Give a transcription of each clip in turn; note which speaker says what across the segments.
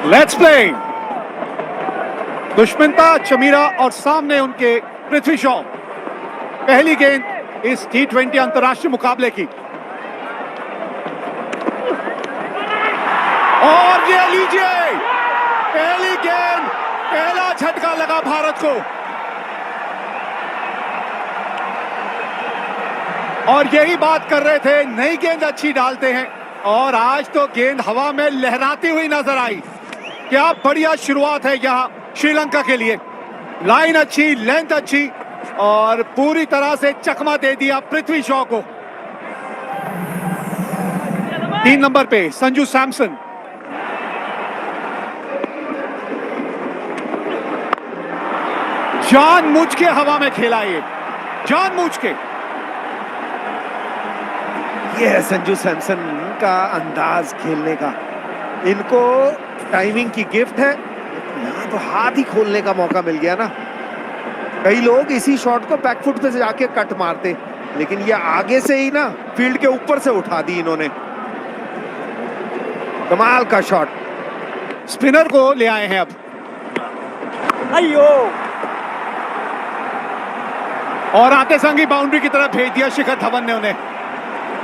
Speaker 1: Let's play. Dushmantha Chameera और सामने उनके पृथ्वी शॉ। पहली गेंद इस T20 अंतर्राष्ट्रीय मुकाबले की, और ये लीजिए पहली गेंद, पहला झटका लगा भारत को। और यही बात कर रहे थे, नई गेंद अच्छी डालते हैं, और आज तो गेंद हवा में लहराती हुई नजर आई। क्या बढ़िया शुरुआत है यहाँ श्रीलंका के लिए। लाइन अच्छी, लेंथ अच्छी, और पूरी तरह से चकमा दे दिया पृथ्वी शॉ को। 3 नंबर पे संजू सैमसन। जानबूझ के हवा में खेला, ये जानबूझ के।
Speaker 2: ये है संजू सैमसन का अंदाज खेलने का। इनको टाइमिंग की गिफ्ट है। यहाँ तो हाथ ही खोलने का मौका मिल गया ना। कई लोग इसी शॉट को बैकफुट पे से जाके कट मारते, लेकिन ये आगे से ही ना फील्ड के ऊपर से उठा दी इन्होंने। कमाल का शॉट।
Speaker 1: स्पिनर को ले आए हैं अब।
Speaker 2: अयो,
Speaker 1: और आते संग ही बाउंड्री की तरफ भेज दिया शिखर धवन ने उन्हें।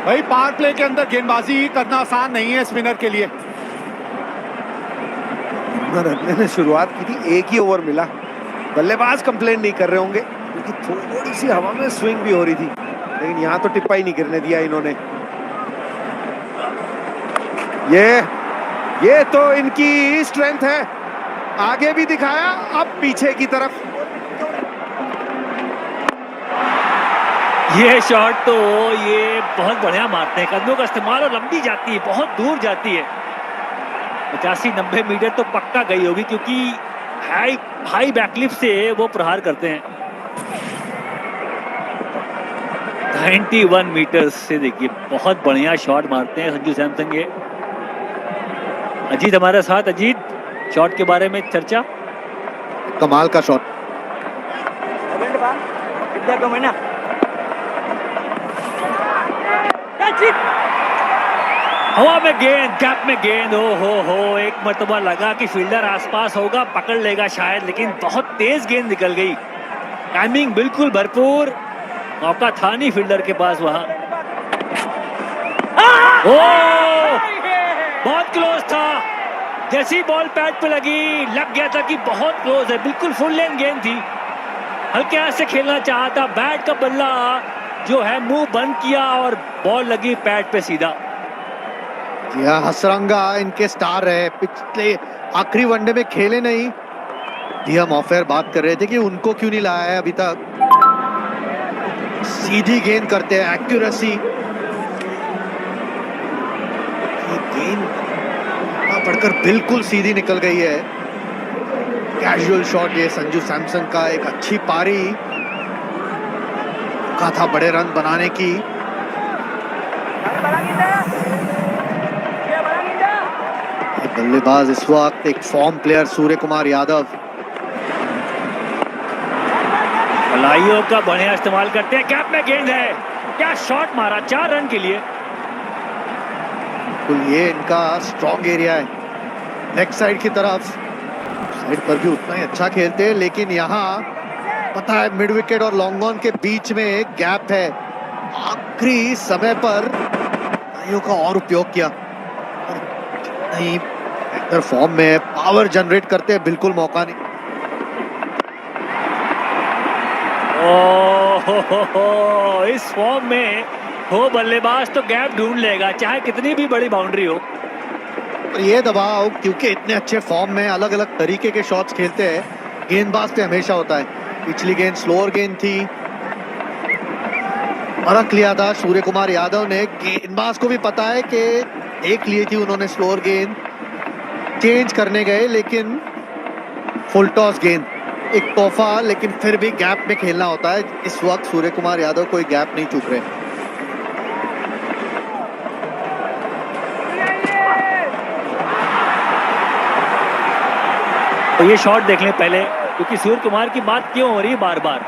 Speaker 1: भाई पावर प्ले के अंदर गेंदबाजी करना आसान नहीं है स्पिनर के लिए।
Speaker 2: रनने ने शुरुआत की थी, एक ही ओवर मिला। बल्लेबाज कंप्लेन नहीं कर रहे होंगे क्योंकि थोड़ी सी हवा में स्विंग भी हो रही थी, लेकिन यहाँ तो टिप्पा ही नहीं गिरने दिया इन्होंने। ये तो इनकी स्ट्रेंथ है। आगे भी दिखाया, अब पीछे की तरफ।
Speaker 3: ये शॉट तो ये बहुत बढ़िया मारते हैं, कदमों का इस्तेमाल, और लंबी जाती है, बहुत दूर जाती है। 85-90 मीटर तो पक्का गई होगी, क्योंकि हाई बैकलिफ्ट से वो प्रहार करते हैं। 91 मीटर से देखिए, बहुत बढ़िया शॉट मारते हैं संजू सैमसन। ये अजीत हमारे साथ। अजीत, शॉट के बारे में चर्चा।
Speaker 1: कमाल का शॉट।
Speaker 3: हवा में गेंद, गैप में गेंद, हो एक मरतबा लगा कि फील्डर आसपास होगा, पकड़ लेगा शायद, लेकिन बहुत तेज गेंद निकल गई। टाइमिंग बिल्कुल भरपूर, मौका था नहीं फील्डर के पास वहां। बहुत क्लोज था, जैसी बॉल पैड पे लगी, लग गया था कि बहुत क्लोज है। बिल्कुल फुल लेन गेंद थी, हल्के हाथ से खेलना चाहा था। बैट का बल्ला जो है मुंह बंद किया, और बॉल लगी पैड पे सीधा।
Speaker 1: यह हसरंगा इनके स्टार है, पिछले आखिरी वनडे में खेले नहीं। ये हम ऑफ एयर बात कर रहे थे कि उनको क्यों नहीं लाया है अभी तक। सीधी गेंद करते हैं, एक्यूरेसी। ये गेंद पड़कर बिल्कुल सीधी निकल गई है। कैजुअल शॉट ये संजू सैमसन का, एक अच्छी पारी का था बड़े रन बनाने की। बल्लेबाज इस वक्त एक फॉर्म प्लेयर सूर्य कुमार यादव।
Speaker 3: कलाइयों का बढ़िया इस्तेमाल करते हैं। गैप में गेंद है, क्या शॉट मारा, 4 रन के लिए।
Speaker 1: बिल्कुल ये इनका स्ट्रॉन्ग एरिया है, लेग साइड की तरफ। साइड पर भी उतना ही अच्छा खेलते हैं, लेकिन यहाँ पता है मिड विकेट और लॉन्ग ऑन के बीच में एक गैप है। आखिरी समय पर कलाइयों का और उपयोग किया। नहीं, बेहतर फॉर्म में पावर जनरेट करते हैं, बिल्कुल मौका नहीं।
Speaker 3: ओह, इस फॉर्म में हो बल्लेबाज तो गैप ढूंढ लेगा, चाहे कितनी भी बड़ी बाउंड्री हो।
Speaker 1: और ये दबाव, क्योंकि इतने अच्छे फॉर्म में अलग अलग तरीके के शॉट्स खेलते हैं, गेंदबाज पे हमेशा होता है। पिछली गेंद स्लोअर गेंद थी, परख लिया था सूर्य कुमार यादव ने। गेंदबाज को भी पता है कि एक ली थी उन्होंने स्लोअर गेंद, चेंज करने गए, लेकिन फुल टॉस गेंद एक तोहफा, लेकिन फिर भी गैप में खेलना होता है। इस वक्त सूर्य कुमार यादव कोई गैप नहीं चूक रहे।
Speaker 3: तो ये शॉट देख लें पहले, क्योंकि सूर्य कुमार की बात क्यों हो रही है बार बार।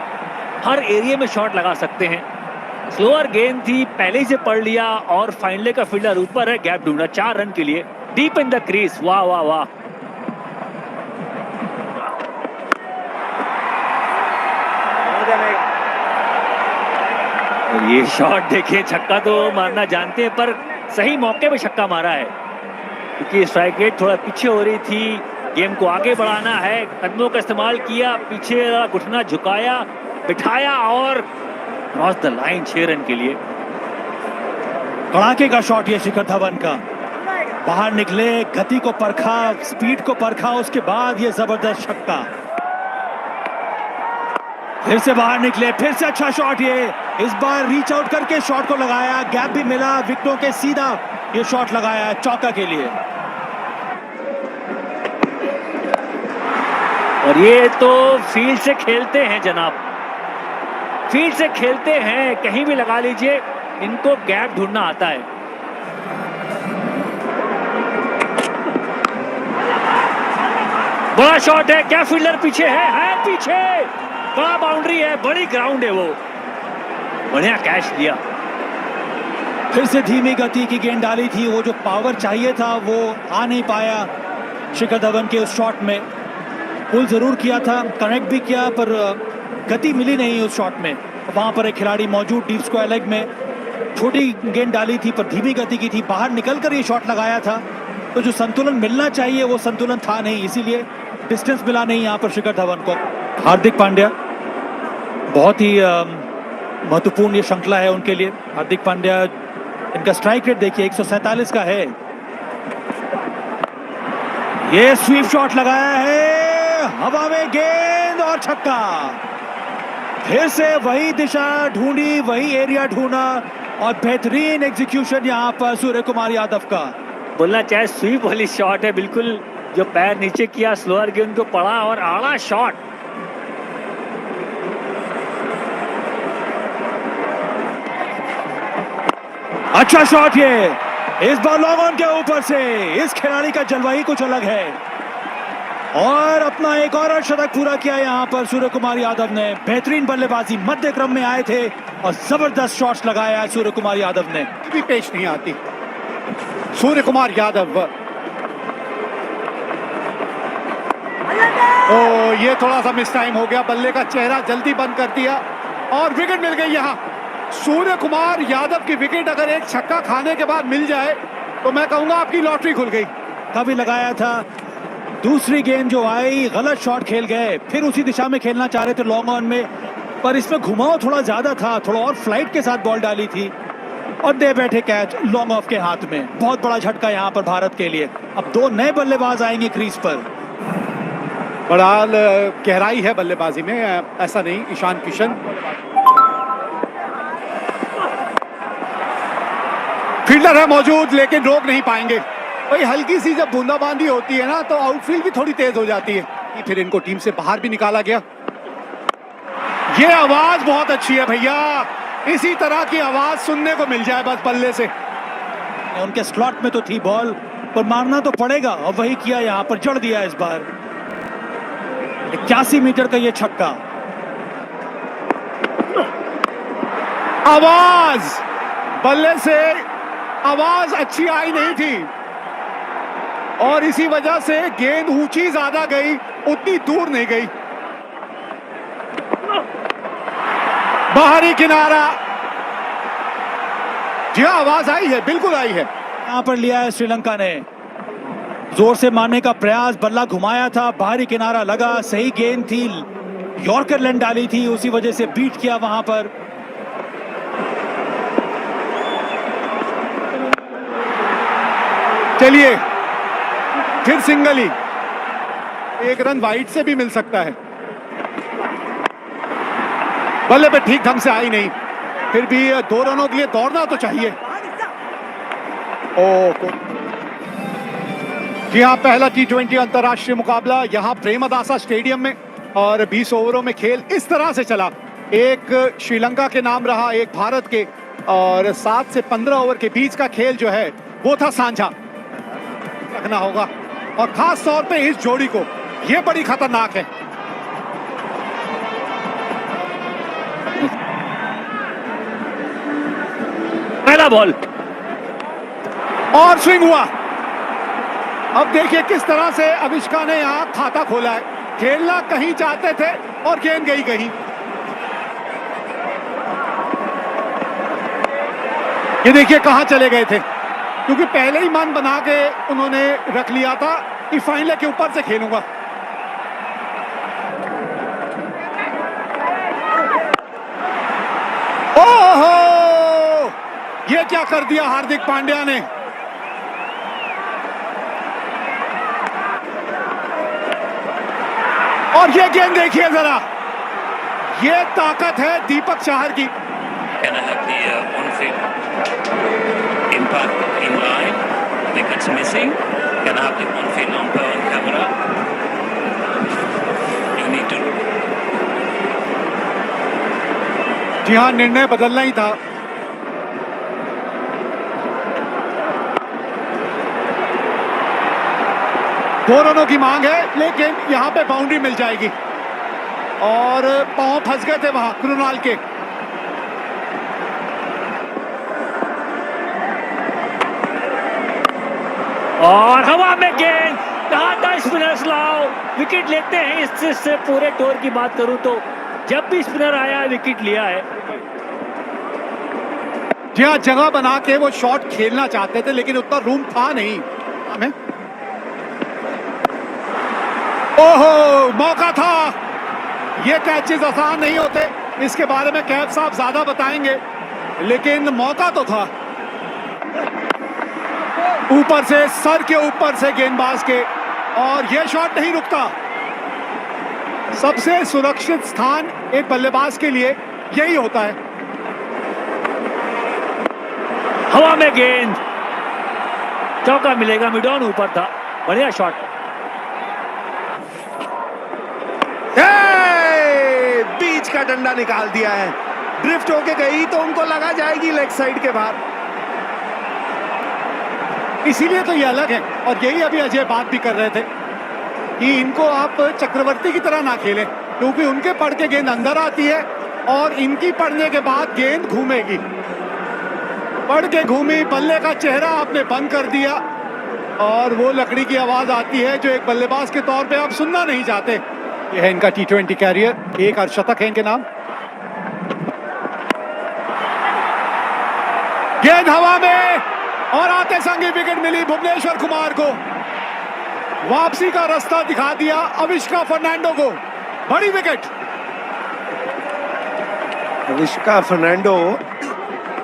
Speaker 3: हर एरिया में शॉट लगा सकते हैं। स्लोअर गेंद थी, पहले ही से पढ़ लिया, और फाइनले का फील्डर ऊपर है, गैप ढूंढा 4 रन के लिए, डीप इन द क्रीज। वाह वाह वाह। और ये शॉट देखिए, छक्का तो मारना जानते हैं पर सही मौके पे छक्का मारा है, क्योंकि स्ट्राइक रेट थोड़ा पीछे हो रही थी। गेम को आगे बढ़ाना है, कदमों का इस्तेमाल किया, पीछे घुटना झुकाया, बिठाया और क्रॉस द लाइन 6 रन के लिए।
Speaker 4: कड़ाके का शॉट ये शिखर धवन का, बाहर निकले, गति को परखा, स्पीड को परखा, उसके बाद ये जबरदस्त छक्का। फिर से बाहर निकले, फिर से अच्छा शॉट, ये इस बार रीच आउट करके शॉट को लगाया, गैप भी मिला, विकेटों के सीधा ये शॉट लगाया चौका के लिए।
Speaker 3: और ये तो फील्ड से खेलते हैं जनाब, फील्ड से खेलते हैं, कहीं भी लगा लीजिए, इनको गैप ढूंढना आता है। बड़ा शॉट है, क्या फील्डर पीछे है पीछे, बड़ा बाउंड्री है, बड़ी ग्राउंड है, वो बढ़िया कैच दिया।
Speaker 4: फिर से धीमी गति की गेंद डाली थी, वो जो पावर चाहिए था वो आ नहीं पाया शिखर धवन के उस शॉट में। पुल जरूर किया था, कनेक्ट भी किया, पर गति मिली नहीं उस शॉट में। वहां पर एक खिलाड़ी मौजूद डीप स्क्वायर लेग में, छोटी गेंद डाली थी पर धीमी गति की थी, बाहर निकलकर ये शॉट लगाया था, तो जो संतुलन मिलना चाहिए वो संतुलन था नहीं, इसीलिए डिस्टेंस मिला नहीं यहाँ पर शिखर धवन को। हार्दिक पांड्या, बहुत ही महत्वपूर्ण ये श्रृंखला है उनके लिए। हार्दिक पांड्या, इनका स्ट्राइक रेट देखिए 147 का है। ये स्वीप शॉट लगाया है, हवा में गेंद और छक्का। फिर से वही दिशा ढूंढी, वही एरिया ढूंढा और बेहतरीन एग्जीक्यूशन यहाँ पर सूर्य कुमार यादव का।
Speaker 3: बोलना चाहे स्वीप वाली शॉट है, बिल्कुल जो पैर नीचे किया, स्लोअर गेंद को पड़ा और आड़ा शॉट।
Speaker 4: अच्छा शॉट ये, इस बार लॉन्ग ऑन के ऊपर से, इस खिलाड़ी का जलवा ही कुछ अलग है। और अपना एक और शतक पूरा किया यहाँ पर सूर्य कुमार यादव ने। बेहतरीन बल्लेबाजी, मध्य क्रम में आए थे और जबरदस्त शॉट्स लगाया सूर्य कुमार यादव ने।
Speaker 1: भी पेश नहीं आती सूर्य कुमार यादव। ओ, ये थोड़ा सा मिस टाइम हो गया, बल्ले का चेहरा जल्दी बंद कर दिया और विकेट मिल गई यहाँ। सूर्य कुमार यादव की विकेट अगर एक छक्का खाने के बाद मिल जाए तो मैं कहूंगा आपकी लॉटरी खुल गई।
Speaker 4: कभी लगाया था, दूसरी गेंद जो आई गलत शॉट खेल गए, फिर उसी दिशा में खेलना चाह रहे थे लॉन्ग ऑन में, पर इसमें घुमाव थोड़ा ज्यादा था, थोड़ा और फ्लाइट के साथ बॉल डाली थी और दे बैठे कैच लॉन्ग ऑफ के हाथ में। बहुत बड़ा झटका यहाँ पर भारत के लिए। अब 2 नए बल्लेबाज आएंगे क्रीज पर।
Speaker 1: बड़ा गहराई है बल्लेबाजी में, ऐसा नहीं। ईशान किशन, फील्डर है मौजूद लेकिन रोक नहीं पाएंगे। भाई हल्की सी जब बूंदाबांदी होती है ना तो आउटफील्ड भी थोड़ी तेज हो जाती है। फिर इनको टीम से बाहर भी निकाला गया। ये आवाज बहुत अच्छी है भैया, इसी तरह की आवाज सुनने को मिल जाए बस बल्ले से।
Speaker 4: उनके स्लॉट में तो थी बॉल, पर मारना तो पड़ेगा और वही किया, यहाँ पर जड़ दिया इस बार। 81 मीटर का ये छक्का।
Speaker 1: आवाज, बल्ले से आवाज अच्छी आई नहीं थी और इसी वजह से गेंद ऊंची ज्यादा गई, उतनी दूर नहीं गई। बाहरी किनारा, जी आवाज आई है, बिल्कुल आई है।
Speaker 4: यहाँ पर लिया है श्रीलंका ने, जोर से मारने का प्रयास, बल्ला घुमाया था, बाहरी किनारा लगा, सही गेंद थी, यॉर्कर लेंथ डाली थी, उसी वजह से बीट किया वहां पर।
Speaker 1: चलिए फिर सिंगल ही, 1 रन वाइड से भी मिल सकता है। बल्ले पे ठीक ढंग से आई नहीं, फिर भी 2 रनों के लिए दौड़ना तो चाहिए। जी हाँ, पहला T20 अंतर्राष्ट्रीय मुकाबला यहाँ प्रेमदासा स्टेडियम में और 20 ओवरों में खेल इस तरह से चला। एक श्रीलंका के नाम रहा, एक भारत के, और 7 से 15 ओवर के बीच का खेल जो है वो था साझा। रखना होगा और खास तौर पे इस जोड़ी को, ये बड़ी खतरनाक है।
Speaker 3: पहला बॉल
Speaker 1: और स्विंग हुआ। अब देखिए किस तरह से अविष्का ने यहाँ खाता खोला है। खेलना कहीं चाहते थे और गेंद गई कहीं।
Speaker 4: ये देखिए कहां चले गए थे, क्योंकि पहले ही मन बना के उन्होंने रख लिया था कि फाइनल के ऊपर से खेलूंगा। ओहो, ये क्या कर दिया हार्दिक पांड्या ने। और ये गेंद देखिए जरा, ये ताकत है दीपक चाहर की।
Speaker 5: Can I have the on-field impact in line? Wickets missing. Can I have the on-field umpire on camera? You need to.
Speaker 4: जी हाँ, निर्णय बदलना ही था। दो रनों की मांग है, लेकिन यहां पे बाउंड्री मिल जाएगी। और पांव फंस गए थे वहां कृणाल के।
Speaker 3: और हवा में गेंद, कहा था स्पिनर्स लाओ, विकेट लेते हैं। इससे पूरे टूर की बात करूं तो जब भी स्पिनर आया विकेट लिया है।
Speaker 4: जी हाँ, जगह बना के वो शॉट खेलना चाहते थे, लेकिन उतना रूम था नहीं हमें। ओहो, मौका था। ये कैचेस आसान नहीं होते, इसके बारे में कैफ साहब ज्यादा बताएंगे, लेकिन मौका तो था। ऊपर से, सर के ऊपर से गेंदबाज के, और यह शॉट नहीं रुकता। सबसे सुरक्षित स्थान एक बल्लेबाज के लिए यही होता है।
Speaker 3: हवा में गेंद, चौका मिलेगा। मिड ऑन ऊपर था, बढ़िया शॉट।
Speaker 2: बीच का डंडा निकाल दिया है, ड्रिफ्ट होके गई तो उनको लगा जाएगी लेग साइड के बाहर।
Speaker 4: इसीलिए तो ये अलग है, और यही अभी अजय बात भी कर रहे थे कि इनको आप चक्रवर्ती की तरह ना खेलें, क्योंकि उनके पड़ के गेंद अंदर आती है और इनकी पड़ने के बाद गेंद घूमेगी। पड़ के घूमी, बल्ले का चेहरा आपने बंद कर दिया, और वो लकड़ी की आवाज आती है जो एक बल्लेबाज के तौर पे आप सुनना नहीं चाहते। ये है इनका T20 कैरियर, एक अर्धशतक है इनके नाम। गेंद हवा में, और आते संग विकेट मिली भुवनेश्वर कुमार को। वापसी का रास्ता दिखा दिया अविष्का फर्नांडो को, बड़ी विकेट।
Speaker 2: अविष्का फर्नांडो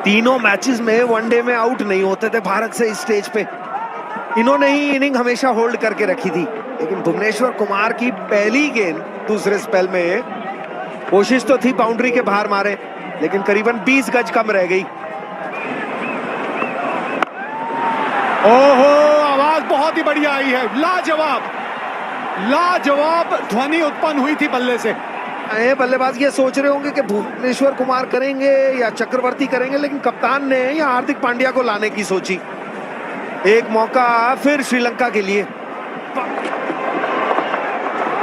Speaker 2: तीनों मैचेस में वनडे में आउट नहीं होते थे भारत से। इस स्टेज पे इन्होंने ही इनिंग हमेशा होल्ड करके रखी थी, लेकिन भुवनेश्वर कुमार की पहली गेंद दूसरे स्पेल में कोशिश तो थी बाउंड्री के बाहर मारे, लेकिन करीबन 20 गज कम रह गई।
Speaker 4: ओहो, आवाज बहुत ही बढ़िया आई है, लाजवाब लाजवाब ध्वनि उत्पन्न हुई थी बल्ले से।
Speaker 2: बल्लेबाज ये सोच रहे होंगे कि भुवनेश्वर कुमार करेंगे या चक्रवर्ती करेंगे, लेकिन कप्तान ने या हार्दिक पांड्या को लाने की सोची। एक मौका फिर श्रीलंका के लिए।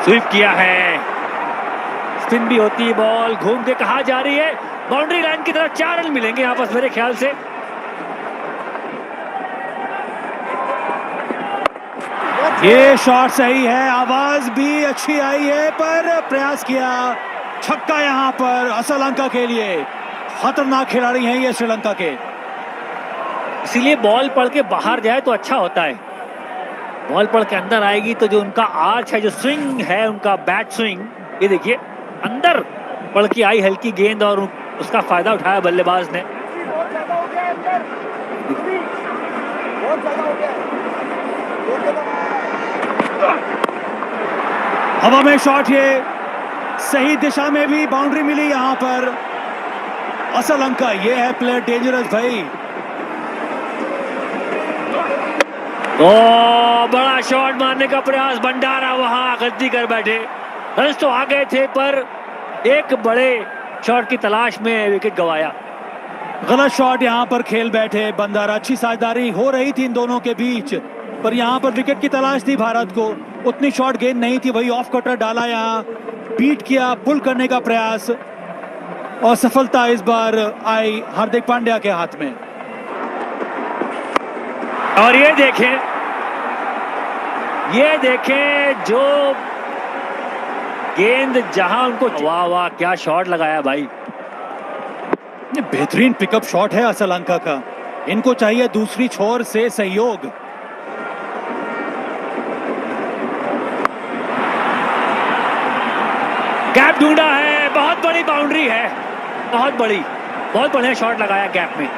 Speaker 3: स्वीप किया है, स्पिन भी होती है बॉल, घूम के कहा जा रही है बाउंड्री लाइन की तरफ। 4 रन मिलेंगे आपस मेरे ख्याल से।
Speaker 4: ये शॉट सही है, आवाज भी अच्छी आई है, पर प्रयास किया छक्का यहां पर श्रीलंका के लिए। खतरनाक खिलाड़ी हैं ये श्रीलंका के,
Speaker 3: इसीलिए बॉल पड़ के बाहर जाए तो अच्छा होता है। बॉल पड़ के अंदर आएगी तो जो उनका आर्च है, जो स्विंग है उनका, बैट स्विंग, ये देखिए अंदर पड़ के आई हल्की गेंद, और उसका फायदा उठाया बल्लेबाज ने।
Speaker 4: हवा में शॉट, ये सही दिशा में भी बाउंड्री मिली यहां पर श्रीलंका। ये है प्लेयर डेंजरस भाई।
Speaker 3: ओ बड़ा शॉट मारने का प्रयास, भंडारा वहां गलती कर बैठे। रन तो आ गए थे, पर एक बड़े शॉट की तलाश में विकेट गंवाया।
Speaker 4: गलत शॉट यहां पर खेल बैठे बंडारा। अच्छी साझेदारी हो रही थी इन दोनों के बीच, पर यहां पर विकेट की तलाश थी भारत को। उतनी शॉट गेंद नहीं थी, वही ऑफ कटर डाला, यहां बीट किया, पुल करने का प्रयास, और सफलता इस बार आई हार्दिक पांड्या के हाथ में।
Speaker 3: और ये देखें जो गेंद जहां उनको, वाह वाह क्या शॉट लगाया भाई।
Speaker 4: बेहतरीन पिकअप शॉट है श्रीलंका का। इनको चाहिए दूसरी छोर से सहयोग।
Speaker 3: गैप ढूंढा है, बहुत बड़ी बाउंड्री है, बहुत बड़ी, बहुत बढ़िया शॉट लगाया गैप में।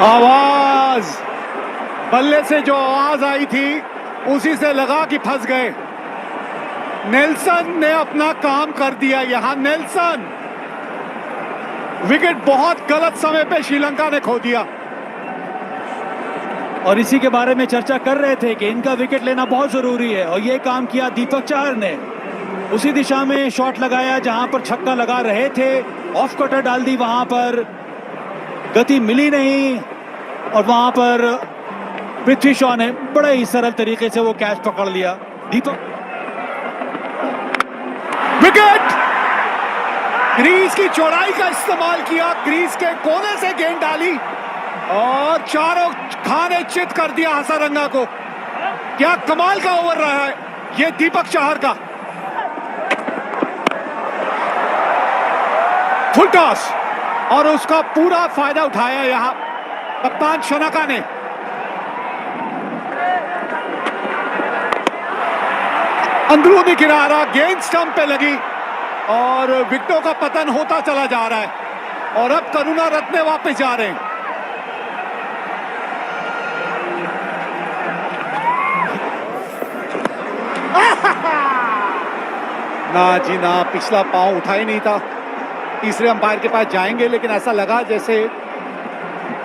Speaker 2: आवाज, बल्ले से जो आवाज आई थी उसी से लगा कि फंस गए। नेल्सन ने अपना काम कर दिया यहां। नेल्सन, विकेट बहुत गलत समय पे श्रीलंका ने खो दिया।
Speaker 4: और इसी के बारे में चर्चा कर रहे थे कि इनका विकेट लेना बहुत जरूरी है, और ये काम किया दीपक चाहर ने। उसी दिशा में शॉट लगाया जहां पर छक्का लगा रहे थे, ऑफ कटर डाल दी, वहां पर गति मिली नहीं, और वहां पर पृथ्वी शॉ ने बड़े ही सरल तरीके से वो कैच पकड़ लिया। दीपक,
Speaker 2: विकेट, क्रीज की चौड़ाई का इस्तेमाल किया, क्रीज के कोने से गेंद डाली और चारों खाने चित कर दिया हसारंगा को। क्या कमाल का ओवर रहा है ये दीपक चाहर का। फुल टॉस, और उसका पूरा फायदा उठाया यहां कप्तान शनाका ने। अंदरूनी किनारा, गेंद स्टंप पे लगी और विकेटों का पतन होता चला जा रहा है। और अब करुणा रत्ने वापस जा रहे हैं। ना जी ना, पिछला पांव उठा ही नहीं था। तीसरे अंपायर के पास जाएंगे, लेकिन ऐसा लगा जैसे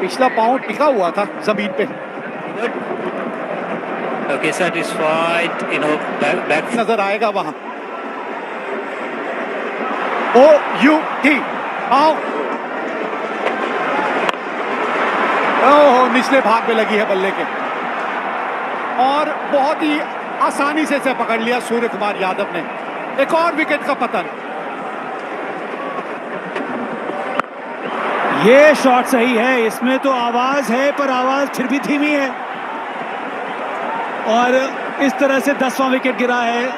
Speaker 2: पिछला पांव टिका हुआ था जमीन पे।
Speaker 5: Okay, satisfied, you know, back
Speaker 2: नजर आएगा वहां। OUT, आओ। ओहो, निचले भाग में लगी है बल्ले के, और बहुत ही आसानी से इसे पकड़ लिया सूर्य कुमार यादव ने। एक और विकेट का पतन।
Speaker 4: ये शॉट सही है, इसमें तो आवाज है, पर आवाज फिर भी धीमी है, और इस तरह से 10वां विकेट गिरा है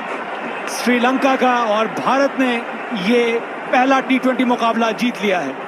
Speaker 4: श्रीलंका का, और भारत ने ये पहला T20 मुकाबला जीत लिया है।